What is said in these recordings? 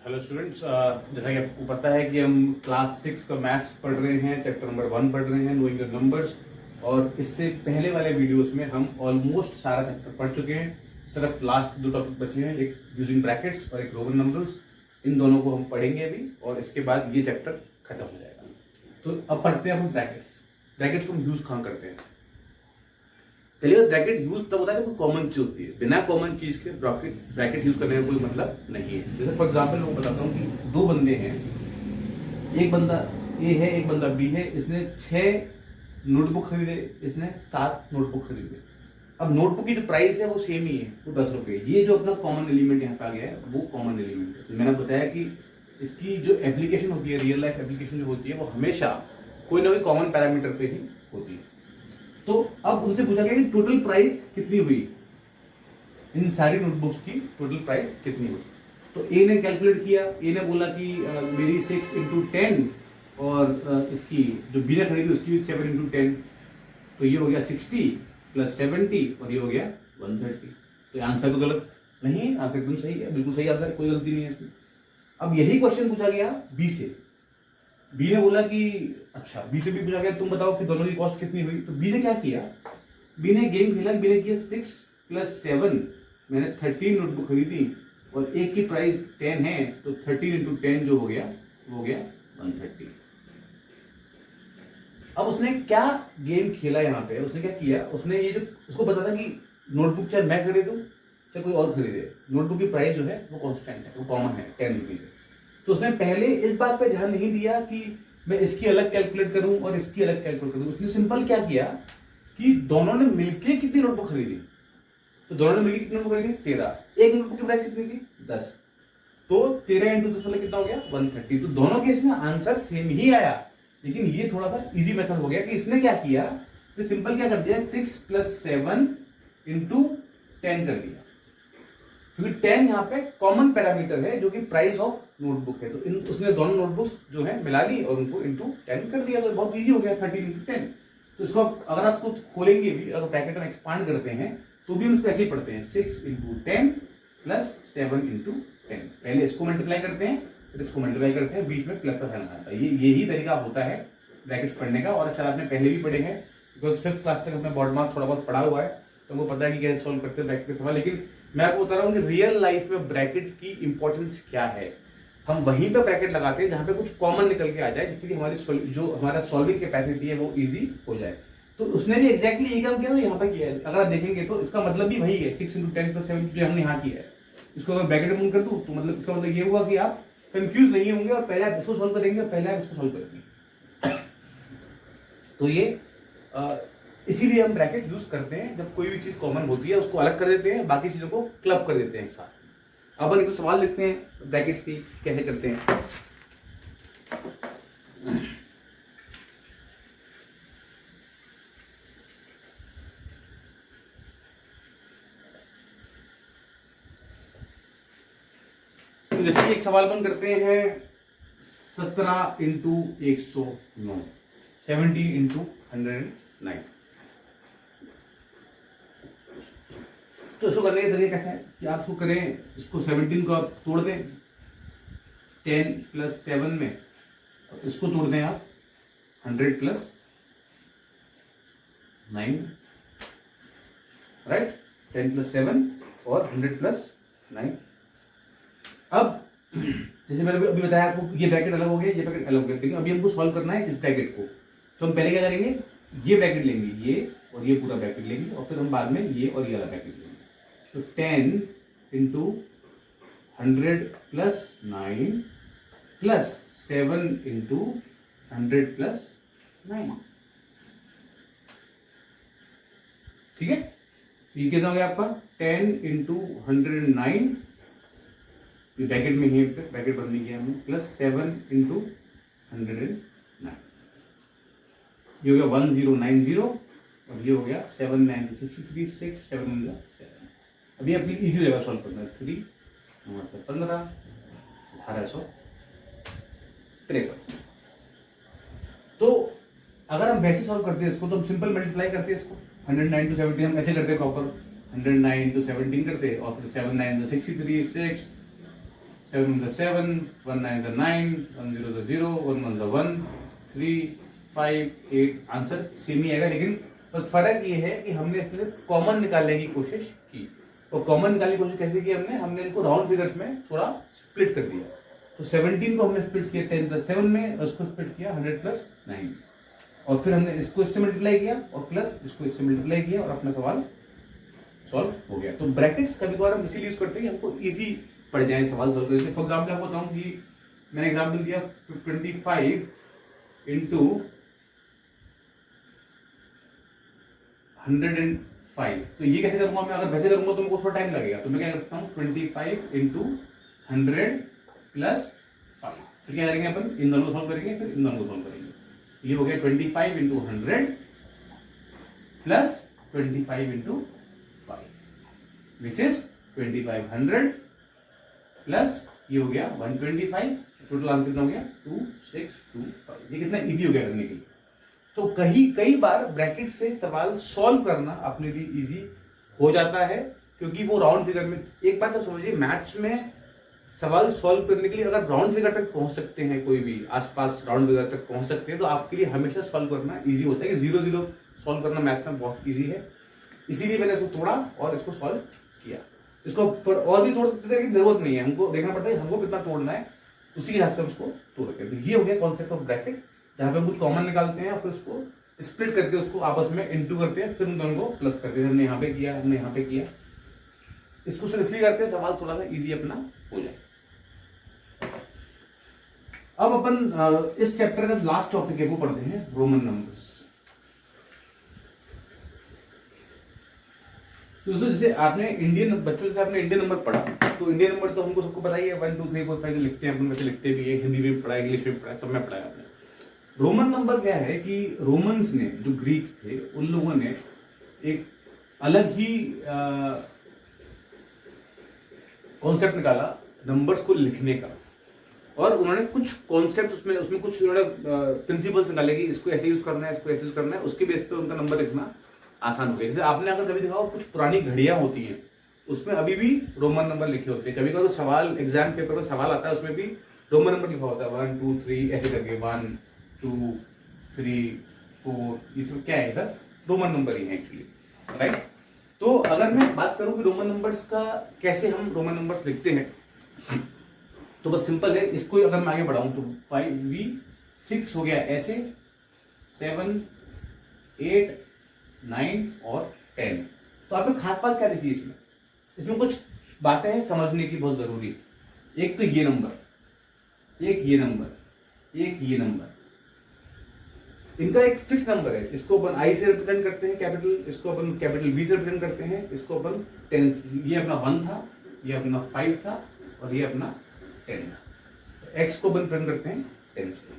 Hello students, जैसा कि आपको पता है कि हम क्लास 6 का मैथ्स पढ़ रहे हैं, चैप्टर नंबर 1 पढ़ रहे हैं, नोइंग द नंबर्स। और इससे पहले वाले वीडियोस में हम ऑलमोस्ट सारा चैप्टर पढ़ चुके हैं। सिर्फ लास्ट 2 टॉपिक बचे हैं, एक यूजिंग ब्रैकेट्स और एक रोमन नंबर्स। इन दोनों को हम पढ़ेंगे अभी और इसके बाद ये चैप्टर खत्म हो जाएगा। तो अब पढ़ते हैं हम ब्रैकेट्स। ब्रैकेट्स को हम यूज कहाँ करते हैं? पहली बार ब्रैकेट यूज तब होता है कोई कॉमन चीज होती है। बिना कॉमन चीज के ब्रैकेट यूज करने का कोई मतलब नहीं है। जैसे फॉर एग्जांपल मैं बताता हूँ कि 2 बंदे हैं, एक बंदा ए है, एक बंदा बी है। इसने 6 नोटबुक खरीदे, इसने 7 नोटबुक खरीदे। अब नोटबुक की जो प्राइस है वो सेम ही है, वो 10 रुपये। ये जो अपना कॉमन एलिमेंट यहाँ पे आ गया है वो कॉमन एलिमेंट है। तो मैंने बताया कि इसकी जो एप्लीकेशन होती है, रियल लाइफ एप्लीकेशन जो होती है, वो हमेशा कोई ना कोई कॉमन पैरामीटर पे ही होती है। तो अब उनसे पूछा गया कि टोटल प्राइस कितनी हुई, इन सारी नोटबुक्स की टोटल प्राइस कितनी हुई। तो ए ने कैलकुलेट किया, ए ने बोला कि मेरी 6 × 10 और इसकी जो बी ने खरीदी उसकी भी 7 × 10। तो ये हो गया 60 + 70 और ये हो गया 130। तो आंसर तो गलत नहीं है, आंसर एकदम सही है, बिल्कुल सही आंसर, कोई गलती नहीं है इसमें। अब यही क्वेश्चन पूछा गया बी से। बी ने बोला कि अच्छा, बी से भी पूछा गया तुम बताओ कि दोनों की कॉस्ट कितनी हुई। तो बी ने क्या किया, बी ने गेम खेला। बी ने किया 6 + 7, मैंने 13 नोटबुक खरीदी और एक की प्राइस 10 है, तो 13 × 10 जो हो गया वो हो गया 130। अब उसने क्या गेम खेला यहाँ पे, उसने क्या किया, उसने ये जो उसको पता था कि नोटबुक चाहे मैं खरीदूं चाहे कोई और खरीदे, नोटबुक की प्राइस जो है वो कॉन्स्टेंट है, वो कॉमन है 10 रुपीज है। तो उसने पहले इस बात पे ध्यान नहीं दिया कि मैं इसकी अलग कैलकुलेट करूं और इसकी अलग कैलकुलेट करूं। उसने सिंपल क्या किया कि दोनों ने मिलके कितनी नोटबुक खरीदी। तो दोनों ने मिलके कितनी नोटबुक खरीदी? 13। एक नोटबुक की प्राइस कितनी थी? 10। तो 13 × 10 मतलब कितना हो गया? 130। तो दोनों केस में आंसर सेम ही आया, लेकिन ये थोड़ा सा इजी मेथड हो गया कि इसने क्या किया, तो सिंपल क्या कर दिया, 6 + 7 × 10 कर दिया, क्योंकि 10 यहाँ पे कॉमन पैरामीटर है जो कि प्राइस ऑफ नोटबुक है। तो उसने दोनों नोटबुक्स जो है मिला ली और उनको × 10 कर दिया। तो बहुत इजी हो गया, 13 × 10। तो इसको अगर आप उसको खोलेंगे भी, अगर ब्रैकेट में एक्सपांड करते हैं तो भी हम इसको ऐसे ही पढ़ते हैं, 6 × 10 + 7 × 10। पहले इसको मल्टीप्लाई करते हैं फिर इसको मल्टीप्लाई करते हैं, बीच में प्लस का साइन आता है। यही तरीका होता है ब्रैकेट्स पढ़ने का। और अच्छा, आपने पहले भी पढ़े हैं, बिकॉज 5th क्लास तक अपने बॉड मास थोड़ा बहुत पढ़ा हुआ है, तो हमको पता है कि कैसे सॉल्व करते हैं ब्रैकेट के सवाल। लेकिन मैं आपको बता रहा हूँ कि रियल लाइफ में ब्रैकेट की इंपॉर्टेंस क्या है। हम वहीं पे ब्रैकेट लगाते हैं जहां पे कुछ कॉमन निकल के आ जाए, जिससे कि हमारी जो हमारा सॉल्विंग कैपेसिटी है वो इजी हो जाए। तो उसने भी एग्जैक्टली ये काम किया, तो यहाँ पे किया है। अगर आप देखेंगे तो इसका मतलब भी वही है, 6 × 10 + 7 जो हमने यहाँ किया है। इसको अगर ब्रैकेट में कर दूं तो मतलब इसका मतलब ये हुआ कि आप कंफ्यूज नहीं होंगे और पहले आप इसको सॉल्व करेंगे और पहले आप इसको सॉल्व करेंगे। तो ये इसीलिए हम ब्रैकेट यूज करते हैं। जब कोई भी चीज कॉमन होती है उसको अलग कर देते हैं, बाकी चीजों को क्लब कर देते हैं एक साथ। अब हम सवाल लिखते हैं ब्रैकेट्स की कैसे करते हैं। तो जैसे कि एक सवाल बन करते हैं, 17 × 109, 70 × 109। तो इसको करने का तरीका कैसा है कि आप इसको करें, इसको 17 को आप तोड़ दें 10 + 7 में, और इसको तोड़ दें आप 100 + 9, राइट। 10 + 7 और 100 + 9। अब जैसे मैंने अभी बताया आपको, ये ब्रैकेट अलग हो गया, ये ब्रैकेट अलग हो गया, लेकिन अभी हमको सॉल्व करना है इस ब्रैकेट को। तो हम पहले क्या करेंगे, ये ब्रैकेट लेंगे, ये और ये पूरा ब्रैकेट लेंगे, और फिर हम बाद में ये और ये वाला ब्रैकेट लेंगे। तो 10 × 100 + 9 + 7 × 100 + 9, ठीक है। ये कितना हो गया आपका, 10 × 109, ब्रैकेट में ही ब्रैकेट बंद नहीं किया हमने, + 7 × 109। ये हो गया 1090 और ये हो गया 7 9 63 6 7 7। अभी अपनी इजी रहेगा सॉल्व करना है। 3 मतलब 15 1853। तो अगर हम वैसे सॉल्व करते हैं इसको, तो हम सिंपल मल्टीप्लाई करते हैं इसको, 109 × 70 हम ऐसे करते हैं प्रॉपर, 109 × 17 करते हैं, और फिर 7 9 63 6 7 1 7, 1 9 9, 1 0 0, 1 1 1, 3 5 8, आंसर सेम ही आएगा, लेकिन बस फर्क ये है कि हमने इसमें कॉमन निकालने की कोशिश की। और कॉमन निकालने की कोशिश कैसे की हमने इनको राउंड फिगर्स में थोड़ा स्प्लिट कर दिया। तो 17 को हमने स्प्लिट किया 10 + 7 में, उसको स्प्लिट किया 100 + 9, और फिर हमने इसको इससे मल्टीप्लाई किया और प्लस इसको इससे मल्टीप्लाई किया और अपना सवाल सॉल्व हो गया। तो ब्रैकेट्स कभी कभार हम इसीलिए यूज करते हैं कि हमको इजी पड़ जाए सवाल सॉल्व करने। फॉर एग्जाम्पल आपको बताऊं कि मैंने एग्जाम्पल दिया 25 × 105, तो ये कैसे करूंगा मैं? अगर वैसे करूंगा तो मेरे को थोड़ा टाइम लगेगा, तो मैं क्या कर सकता हूँ 25 × 100 + 5, फिर क्या करेंगे अपन, इन दोनों को सॉल्व करेंगे, फिर इन दोनों को सॉल्व करेंगे। ये हो गया 25 × 100 + 25 × 5, विच इज 2500 प्लस ये हो गया 125, टोटल आंसर कितना हो गया 2625। ये कितना इजी हो गया करने के लिए। तो कई बार ब्रैकेट से सवाल सॉल्व करना अपने लिए इजी हो जाता है, क्योंकि वो राउंड फिगर में, एक बात तो समझिए, मैथ्स में सवाल सॉल्व करने के लिए अगर राउंड फिगर तक पहुंच सकते हैं, कोई भी आसपास राउंड फिगर तक पहुंच सकते हैं, तो आपके लिए हमेशा सॉल्व करना इजी होता है। कि 0 0 सॉल्व करना मैथ्स में बहुत इजी है, इसीलिए मैंने इसको तोड़ा और इसको सॉल्व किया। इसको और भी तोड़ सकते थे, जरूरत नहीं है, हमको देखना पड़ता है हमको कितना तोड़ना है, उसी हिसाब से हम उसको तोड़ सकते हैं। ये हो गया कॉन्सेप्ट ऑफ ब्रैकेट, जहाँ पे हम कुछ कॉमन निकालते हैं और फिर उसको स्प्लिट करके उसको आपस में इनटू करते हैं, फिर उन दोनों को प्लस करते हैं। हमने यहाँ पे किया, हमने यहाँ पे किया, इसको सिर्फ इसलिए करते हैं सवाल थोड़ा सा इजी अपना हो जाए। अब अपन इस चैप्टर का लास्ट टॉपिक है वो पढ़ते हैं, रोमन नंबर्स। तो दोस्तों जैसे आपने इंडियन बच्चों से आपने इंडियन नंबर पढ़ा, तो इंडियन नंबर तो हमको सबको पता ही है, 1 2 3 4 5 लिखते हैं अपन, वैसे लिखते भी है, हिंदी में पढ़ा, इंग्लिश में पढ़ा, सब में पढ़ा है आपने। रोमन नंबर क्या है कि रोमन्स ने, जो ग्रीक्स थे, उन लोगों ने एक अलग ही कॉन्सेप्ट निकाला नंबर्स को लिखने का, और उन्होंने कुछ कॉन्सेप्ट उसमें कुछ उन्होंने प्रिंसिपल्स निकाले कि इसको ऐसे यूज करना है, इसको ऐसे यूज करना है, उसके बेस पे उनका नंबर लिखना आसान हो गया। जैसे आपने अगर कभी देखा हो, कुछ पुरानी घड़ियां होती हैं, उसमें अभी भी रोमन नंबर लिखे होते हैं। कभी कभी सवाल एग्जाम पेपर में सवाल आता है, उसमें भी रोमन नंबर लिखा होता है, 1 2 3 ऐसे करके, 1 2 3 4, ये सब क्या है, इधर रोमन नंबर ही है एक्चुअली, राइट। तो अगर मैं बात करूं कि रोमन नंबर्स का कैसे हम रोमन नंबर्स लिखते हैं, तो बस सिंपल है। इसको अगर मैं आगे बढ़ाऊं तो 5 6 हो गया ऐसे, 7 8 9 और 10। तो आपने खास बात क्या देखी इसमें कुछ बातें हैं समझने की बहुत जरूरी है। एक तो ये नंबर, एक ये नंबर, एक ये नंबर, इनका एक फिक्स नंबर है। इसको अपन आई से रिप्रेजेंट करते हैं कैपिटल, इसको अपन कैपिटल बी से रिप्रेजेंट करते हैं, इसको अपन 10, ये अपना 1 था, ये अपना 5 था, और ये अपना 10 था। एक्स को अपन रिप्रेजेंट करते हैं 10 से।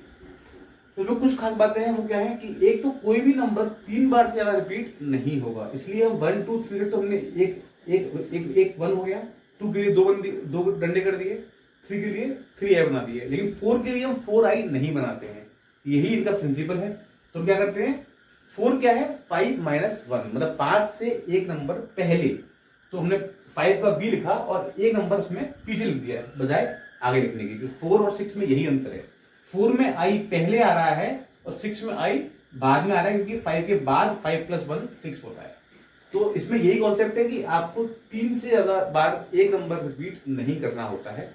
तो जो कुछ खास बातें हैं वो क्या है कि एक तो कोई भी नंबर 3 बार से ज्यादा रिपीट नहीं होगा, इसलिए हम 1 2 3 तक तो हमने एक 1 हो गया, 2 के लिए 2 डंडे कर दिए, 3 के लिए 3 आई बना दिए, लेकिन 4 के लिए हम 4 आई नहीं बनाते हैं। यही इनका प्रिंसिपल है। तो हम क्या करते हैं, 4 क्या है, 5 - 1, मतलब 5 से एक नंबर पहले। तो हमने 5 का बी लिखा और एक नंबर उसमें पीछे लिख दिया बजाय आगे लिखने की। 4 और 6 में यही अंतर है, 4 में आई पहले आ रहा है और 6 में आई बाद में आ रहा है, क्योंकि 5 के बाद 5 + 1 6 होता है। तो इसमें यही कॉन्सेप्ट है कि आपको 3 से ज्यादा बार एक नंबर रिपीट नहीं करना होता है।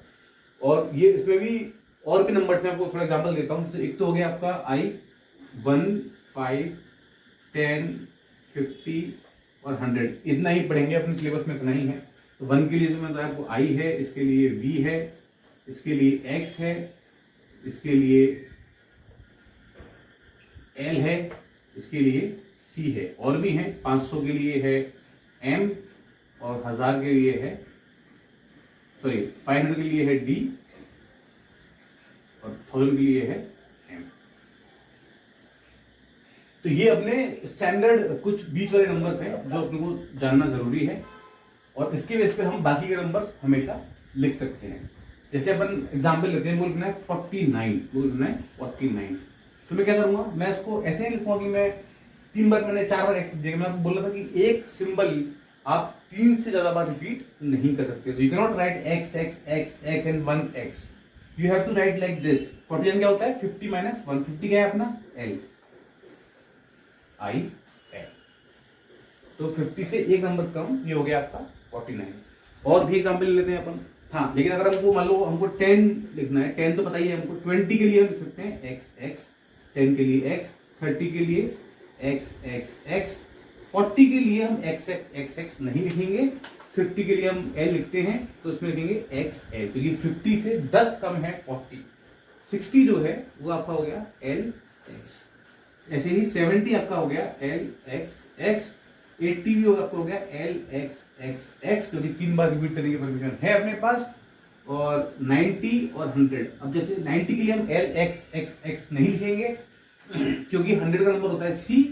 और ये इसमें भी और भी नंबर्स में आपको फॉर एग्जांपल देता हूं। एक तो हो गया आपका आई 1 5 10 50 और 100, इतना ही पढ़ेंगे अपने सिलेबस में, इतना ही है। तो 1 के लिए जो मैं बताया आपको आई है, इसके लिए वी है, इसके लिए एक्स है, इसके लिए एल है, इसके लिए सी है, और भी है। 500 के लिए है एम, और 1000 के लिए है, सॉरी 500 के लिए है डी, और 1000 के लिए है एम। तो ये अपने स्टैंडर्ड कुछ बीच वाले नंबर्स हैं जो अपने को जानना जरूरी है, और इसके बेस पे हम बाकी के नंबर्स हमेशा लिख सकते हैं। जैसे अपन एग्जाम्पल लेते हैं, बोलना है 49, बोलना है 49। तो मैं क्या करूंगा, मैं इसको ऐसे ही लिखूंगा कि मैं 3 बार, मैंने 4 बार एक्स दिया। मैं आपको बोल रहा था कि एक सिंबल आप 3 से ज्यादा बार रिपीट नहीं कर सकते। तो you can not write x x x x and 1x, you have to write like this. 49 क्या होता है? 50 माइनस 150 क्या है अपना? l i l। तो 50 से एक नंबर कम, ये हो गया आपका 49। और भी एग्जाम्पल ले लेते हैं अपन। हाँ, लेकिन अगर हमको मान लो हमको 10 लिखना है, 10 तो पता ही है हमको, 20 के लिए हम लिख सकते हैं x x, 10 के लिए x, 30 के लिए x x x, 40 के लिए हम x x x x नहीं लिखेंगे, 50 के लिए हम l लिखते हैं तो इसमें लिखेंगे x l, क्योंकि 50 से 10 कम है 40। 60 जो है वो आपका हो गया l x, ऐसे ही 70 आपका हो गया l x x, 80 भी आपका हो गया l x x x, क्योंकि 3 बार रिपीट करने की परमिशन है अपने पास। और 90 और 100, अब जैसे 90 के लिए हम l x x x नहीं लिखेंगे क्योंकि 100 का नंबर होता है c,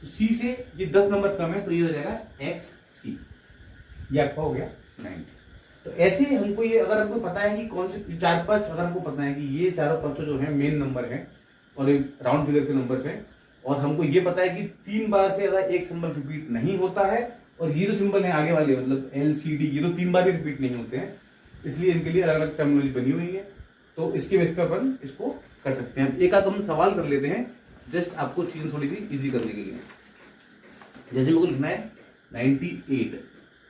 तो c से ये 10 नंबर कम है तो ये हो जाएगा x c, ये आपका हो गया 90। तो ऐसे हमको ये, अगर हमको पता है कि कौन से 4-5, अगर हमको पता है कि ये चारों पांचों जो है मेन नंबर है और एक राउंड फिगर के नंबर्स हैं, और हमको ये पता है कि 3 बार से ज्यादा एक सिंबल रिपीट नहीं होता है, और ये जो सिंबल है आगे वाले मतलब एल सी डी, ये तो 3 बार भी रिपीट नहीं होते हैं, इसलिए इनके लिए अलग अलग टर्मिनोलॉजी बनी हुई है। तो इसके बेस पे अपन इसको कर सकते हैं। एक आध हम सवाल कर लेते हैं जस्ट आपको चीजें थोड़ी सी इजी करने के लिए। जैसे मेरे को लिखना है 98,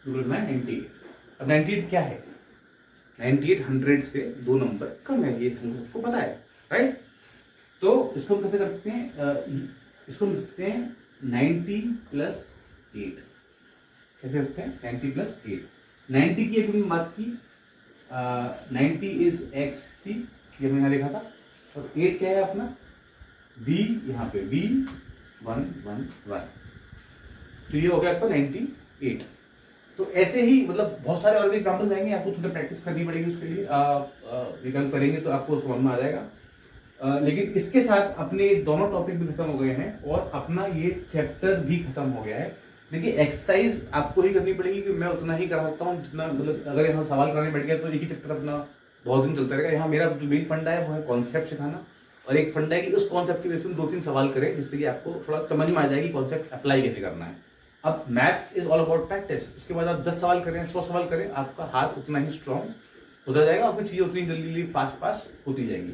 तो लिखना है 98। अब 98 क्या है? 98 100 से 2 नंबर कम है, ये हमको पता है, राइट? तो इसको हम कैसे कर सकते हैं? इसको हम लिख सकते हैं 90 प्लस 8। कैसे रखते हैं? 90 प्लस 8। 90 की एक मैंने बात की, 90 इज एक्स सी, ये मैंने देखा था। और 8 क्या है अपना? v, यहाँ पे v 111, तो ये हो गया आपका 98। तो ऐसे ही मतलब बहुत सारे और भी एग्जाम्पल आएंगे, आपको थोड़ा प्रैक्टिस करनी पड़ेगी उसके लिए। विकल्प करेंगे तो आपको समझ में आ जाएगा। लेकिन इसके साथ अपने दोनों टॉपिक भी खत्म हो गए हैं और अपना ये चैप्टर भी खत्म हो गया है। देखिए एक्सरसाइज आपको ही करनी पड़ेगी, कि मैं उतना ही करा सकता हूँ जितना, मतलब अगर यहाँ सवाल कराने बैठ गया तो एक ही चैप्टर अपना बहुत दिन चलता रहेगा। यहाँ मेरा जो मेन फंडा है वो है कॉन्सेप्ट सिखाना, और एक फंडा है कि उस कॉन्सेप्ट के बेस में 2-3 सवाल करें, जिससे कि आपको थोड़ा समझ में आ जाएगी कॉन्सेप्ट अप्लाई कैसे करना है। अब maths is all about practice. उसके बाद आप 10 सवाल करें, 100 सवाल करें, आपका हाथ उतना ही स्ट्रॉन्ग होता जाएगा और फिर चीजें उतनी जल्दी फास्ट होती जाएंगी।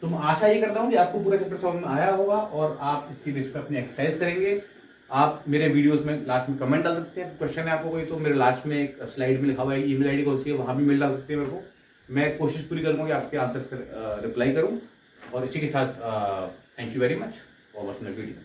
तो मैं आशा ये करता हूँ कि आपको पूरा चैप्टर समझ में आया होगा और आप इसके बेस पे अपनी एक्सरसाइज करेंगे। आप मेरे वीडियोस में लास्ट में कमेंट डाल सकते हैं, क्वेश्चन है आपको कोई तो मेरे लास्ट में एक स्लाइड में लिखा हुआ है ईमेल आईडी कौन सी है, वहां भी मेल डाल सकते हैं मेरे को। मैं कोशिश पूरी करूंगा कि आपके आंसर्स का रिप्लाई करूं। और इसी के साथ thank you very much for watching the video.